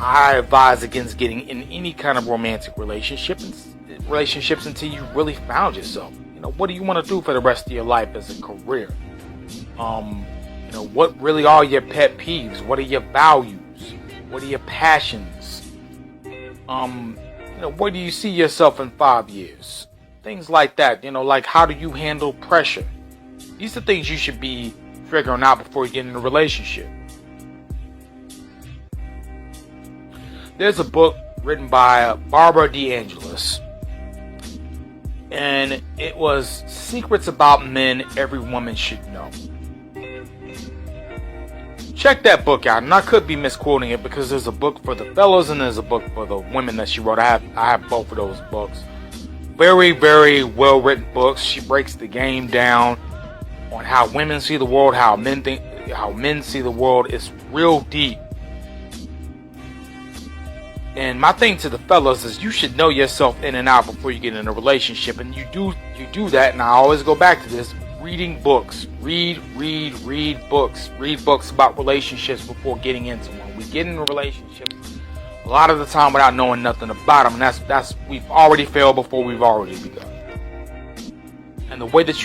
I advise against getting in any kind of romantic relationships until you really found yourself. What do you want to do for the rest of your life as a career? What really are your pet peeves? What are your values? What are your passions? Where do you see yourself in 5 years? Things like that. Like how do you handle pressure? These are things you should be figuring out before you get in a relationship. There's a book written by Barbara DeAngelis, and it was Secrets About Men Every Woman Should Know. Check that book out, and I could be misquoting it because there's a book for the fellas and there's a book for the women that she wrote. I have both of those books. Very, very well written books. She breaks the game down on how women see the world, how men see the world. It's real deep. And my thing to the fellas is you should know yourself in and out before you get in a relationship. And you do that, and I always go back to this. Reading books. Read books. Read books about relationships before getting into one. We get in a relationship a lot of the time without knowing nothing about them. And that's we've already failed before we've already begun. And the way that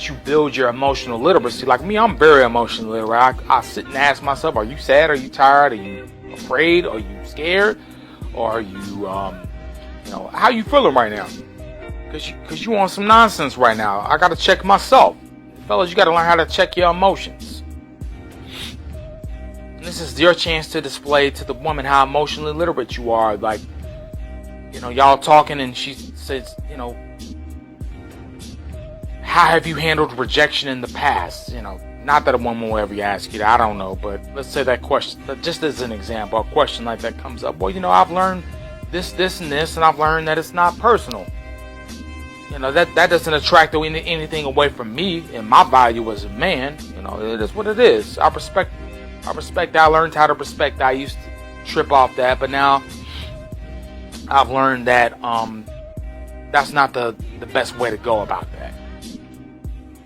you build your emotional literacy, like me, I'm very emotionally literate. I sit and ask myself, are you sad? Are you tired? Are you afraid? Are you scared? Or are you, how you feeling right now? Because you on some nonsense right now. I got to check myself. Fellas, you got to learn how to check your emotions. And this is your chance to display to the woman how emotionally literate you are. Like, y'all talking and she says, how have you handled rejection in the past? not that a woman will ever ask you that, I don't know, but let's say that question, just as an example, a question like that comes up. Well, I've learned this, and this, and I've learned that it's not personal. That doesn't attract anything away from me and my value as a man. It is what it is. I respect that. I learned how to respect that. I used to trip off that, but now I've learned that that's not the best way to go about that.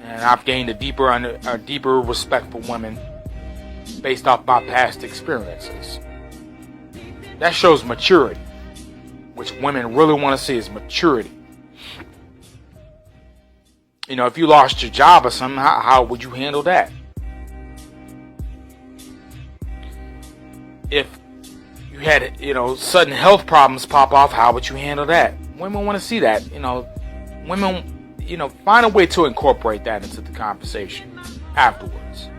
And I've gained a deeper respect for women based off my past experiences. That shows maturity, which women really want to see is maturity. If you lost your job or something, how would you handle that? If you had, sudden health problems pop off, how would you handle that? Women want to see that. Women, find a way to incorporate that into the conversation afterwards.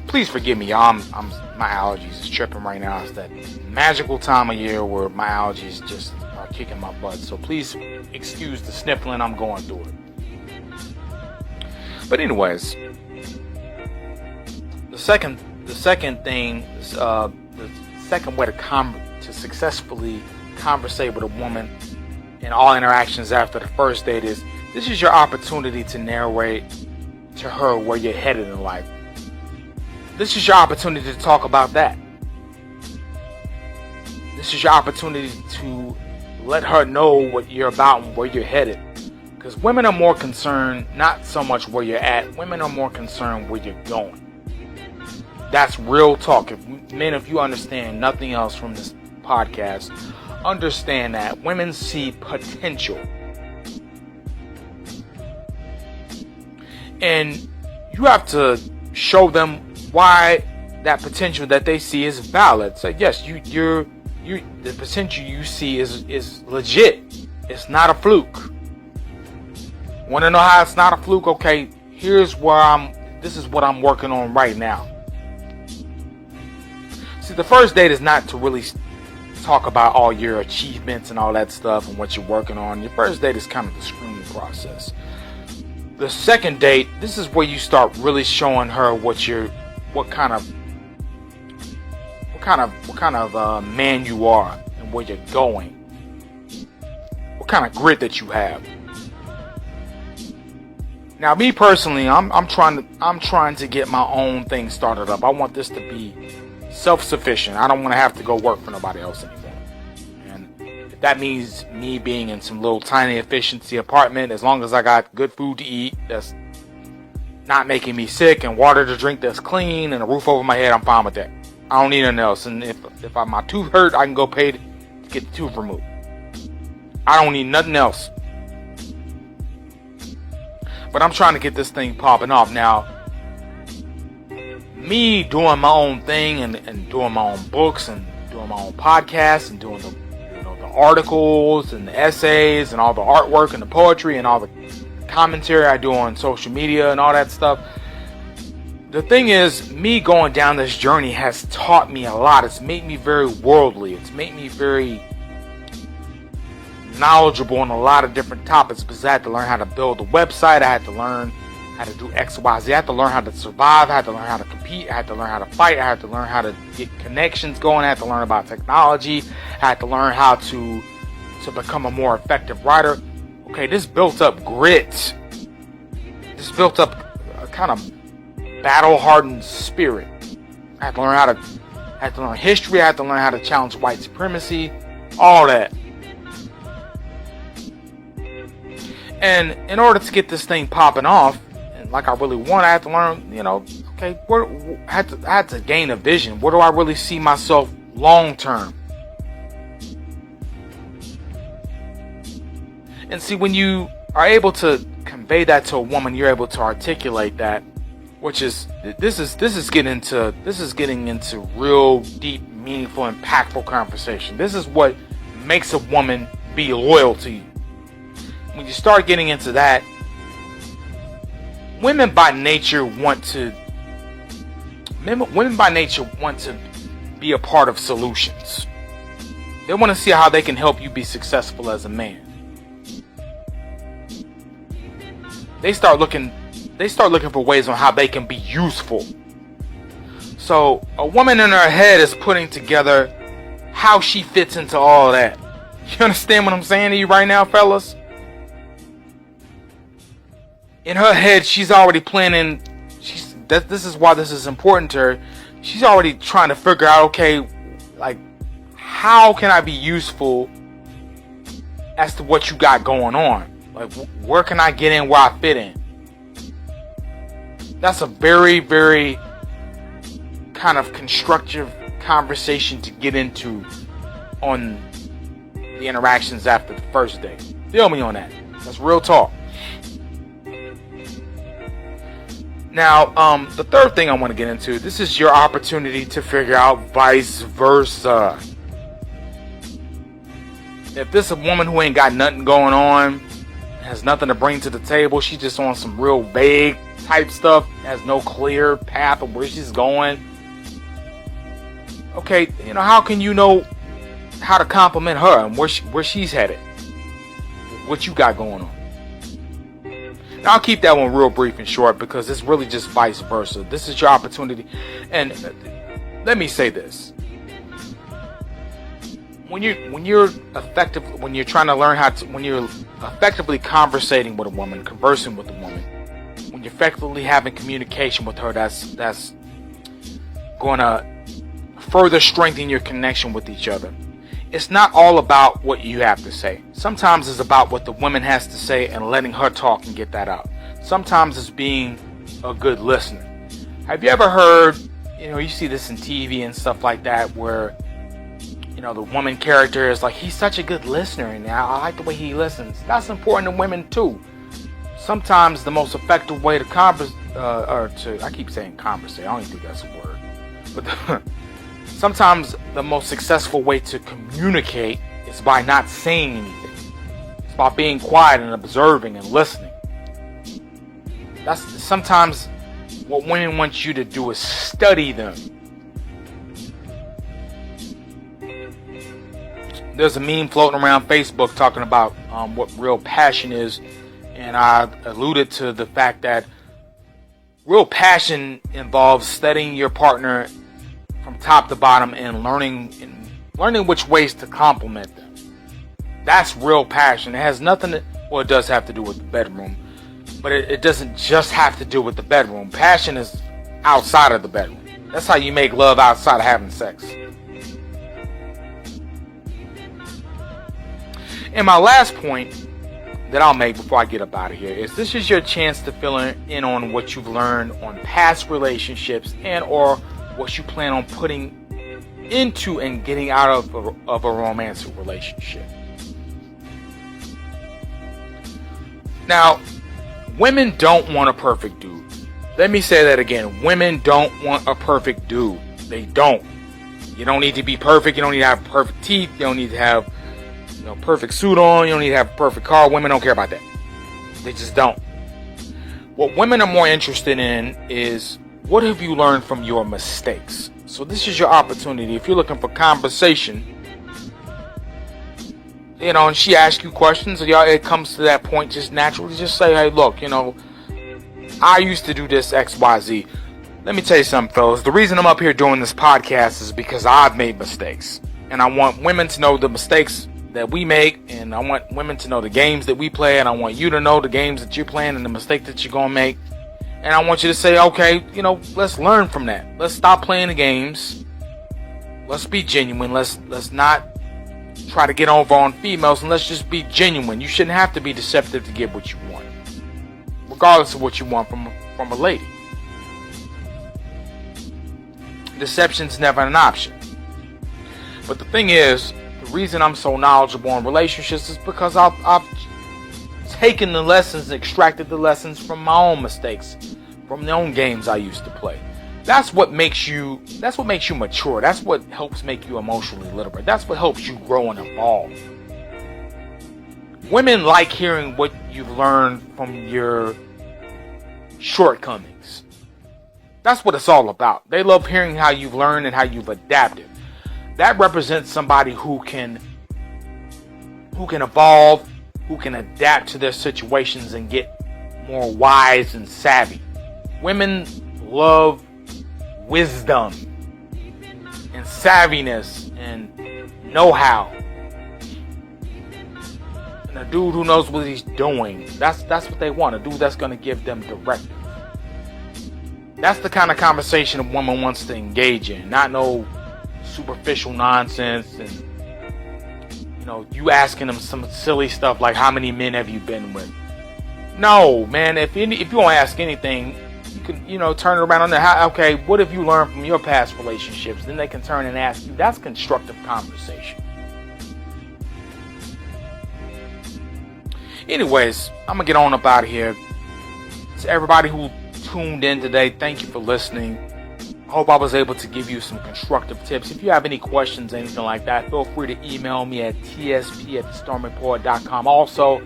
Please forgive me, y'all. My allergies is tripping right now. It's that magical time of year where my allergies just are kicking my butt. So please excuse the sniffling. I'm going through it. But anyways, the second thing, the second way to successfully conversate with a woman in all interactions after the first date is, this is your opportunity to narrate to her where you're headed in life. This is your opportunity to talk about that. This is your opportunity to let her know what you're about and where you're headed. Because women are more concerned, not so much where you're at, women are more concerned where you're going. That's real talk. If you understand nothing else from this podcast, understand that women see potential. And you have to show them why that potential that they see is valid. So yes, the potential you see is legit. It's not a fluke. Want to know how it's not a fluke? Okay, this is what I'm working on right now. See, the first date is not to really talk about all your achievements and all that stuff and what you're working on. Your first date is kind of the screening process. The second date, this is where you start really showing her what kind of man you are and where you're going. What kind of grit that you have. Now, me personally, I'm trying to get my own thing started up. I want this to be self-sufficient. I don't want to have to go work for nobody else anymore. And if that means me being in some little tiny efficiency apartment, as long as I got good food to eat, that's not making me sick, and water to drink that's clean, and a roof over my head, I'm fine with that. I don't need nothing else. And if my tooth hurt, I can go pay to get the tooth removed. I don't need nothing else. But I'm trying to get this thing popping off. Now, me doing my own thing and doing my own books and doing my own podcasts and doing the articles and the essays and all the artwork and the poetry and all the commentary I do on social media and all that stuff. The thing is, me going down this journey has taught me a lot. It's made me very worldly. It's made me very knowledgeable on a lot of different topics, because I had to learn how to build a website. I had to learn how to do X, Y, Z. I had to learn how to survive. I had to learn how to compete. I had to learn how to fight. I had to learn how to get connections going. I had to learn about technology. I had to learn how to become a more effective writer. Okay, this built up grit. This built up a kind of battle-hardened spirit. I had to learn history. I had to learn how to challenge white supremacy. All that. And in order to get this thing popping off, and like I really want, I had to learn, okay, I had to gain a vision. Where do I really see myself long term? And see, when you are able to convey that to a woman, you're able to articulate that, which is this is getting into real deep, meaningful, impactful conversation. This is what makes a woman be loyal to you. When you start getting into that, women by nature want to be a part of solutions. They want to see how they can help you be successful as a man. They start looking they start looking for ways on how they can be useful. So a woman in her head is putting together how she fits into all that. You understand what I'm saying to you right now, fellas? In her head, she's already planning. This is why this is important to her. She's already trying to figure out, okay, like, how can I be useful as to what you got going on? Like, where can I get in where I fit in? That's a very, very kind of constructive conversation to get into on the interactions after the first day. Feel me on that. That's real talk. Now, the third thing I want to get into, this is your opportunity to figure out vice versa. If this is a woman who ain't got nothing going on, has nothing to bring to the table, she's just on some real vague type stuff, has no clear path of where she's going. Okay, how can you know how to compliment her and where she's headed? What you got going on? Now, I'll keep that one real brief and short because it's really just vice versa. This is your opportunity. And let me say this. When you're trying to learn when you're effectively conversating with a woman, conversing with a woman, when you're effectively having communication with her, that's going to further strengthen your connection with each other. It's not all about what you have to say. Sometimes it's about what the woman has to say and letting her talk and get that out. Sometimes it's being a good listener. Have you ever heard, you see this in TV and stuff like that, where, the woman character is like, he's such a good listener and I like the way he listens. That's important to women too. Sometimes the most effective way to I keep saying conversate, I don't even think that's a word. But sometimes the most successful way to communicate is by not saying anything. It's by being quiet and observing and listening. That's sometimes what women want you to do is study them. There's a meme floating around Facebook talking about what real passion is, and I alluded to the fact that real passion involves studying your partner from top to bottom and learning which ways to compliment them. That's real passion. It has nothing it does have to do with the bedroom, but it doesn't just have to do with the bedroom. Passion is outside of the bedroom. That's how you make love outside of having sex. And my last point that I'll make before I get up out of here is this is your chance to fill in on what you've learned on past relationships and or what you plan on putting into and getting out of a romantic relationship. Now, women don't want a perfect dude. Let me say that again. Women don't want a perfect dude. They don't. You don't need to be perfect. You don't need to have perfect teeth. You don't need to have perfect suit on. You don't need to have a perfect car. Women don't care about that. They just don't. What women are more interested in is, what have you learned from your mistakes? So this is your opportunity. If you're looking for conversation, and she asks you questions, and it comes to that point just naturally, just say, hey, look, I used to do this X, Y, Z. Let me tell you something, fellas. The reason I'm up here doing this podcast is because I've made mistakes. And I want women to know the mistakes that we make, and I want women to know the games that we play, and I want you to know the games that you're playing and the mistake that you're going to make. And I want you to say, okay, let's learn from that. Let's stop playing the games. Let's be genuine. Let's not try to get over on females, and let's just be genuine. You shouldn't have to be deceptive to get what you want, regardless of what you want from a lady. Deception's never an option. But the thing is, the reason I'm so knowledgeable on relationships is because I've taken the lessons, extracted the lessons from my own mistakes, from the own games I used to play. That's what makes you mature. That's what helps make you emotionally literate. That's what helps you grow and evolve. Women like hearing what you've learned from your shortcomings. That's what it's all about. They love hearing how you've learned and how you've adapted. That represents somebody who can evolve, who can adapt to their situations and get more wise and savvy. Women love wisdom and savviness and know-how. And a dude who knows what he's doing. That's what they want. A dude that's going to give them directive. That's the kind of conversation a woman wants to engage in. Not no superficial nonsense and, you know, you asking them some silly stuff like, how many men have you been with? No, man. If you want to ask anything, you can, you know, turn it around on there. Okay, what have you learned from your past relationships? Then they can turn and ask you. That's constructive conversation. Anyways, I'm going to get on up out of here. To everybody who tuned in today, thank you for listening. I hope I was able to give you some constructive tips. If you have any questions, anything like that, feel free to email me at T.S.P at thestormypoet.com. Also,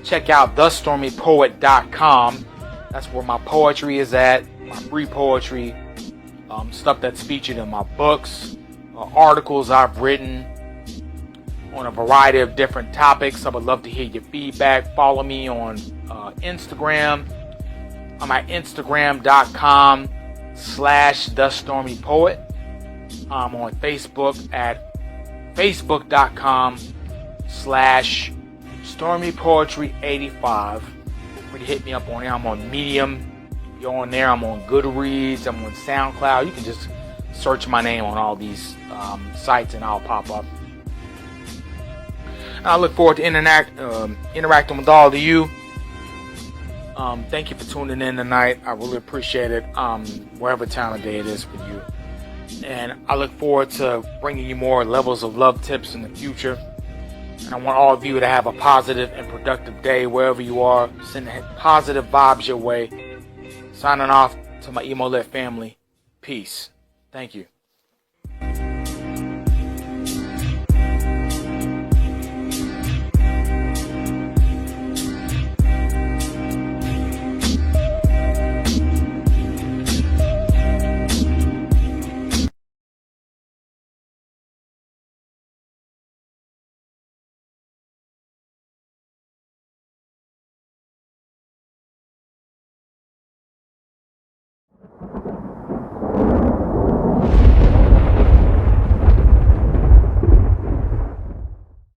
check out thestormypoet.com. That's where my poetry is at, my free poetry, stuff that's featured in my books, articles I've written on a variety of different topics. I would love to hear your feedback. Follow me on Instagram. I'm at Instagram.com/thestormypoet. I'm on Facebook at Facebook.com/stormypoetry85. Free to hit me up on there. I'm on Medium. You're on there. I'm on Goodreads. I'm on SoundCloud. You can just search my name on all these sites and I'll pop up. I look forward to interacting with all of you. Thank you for tuning in tonight. I really appreciate it, wherever time of day it is for you. And I look forward to bringing you more levels of love tips in the future. And I want all of you to have a positive and productive day wherever you are. Send positive vibes your way. Signing off to my Emo Lit family. Peace. Thank you.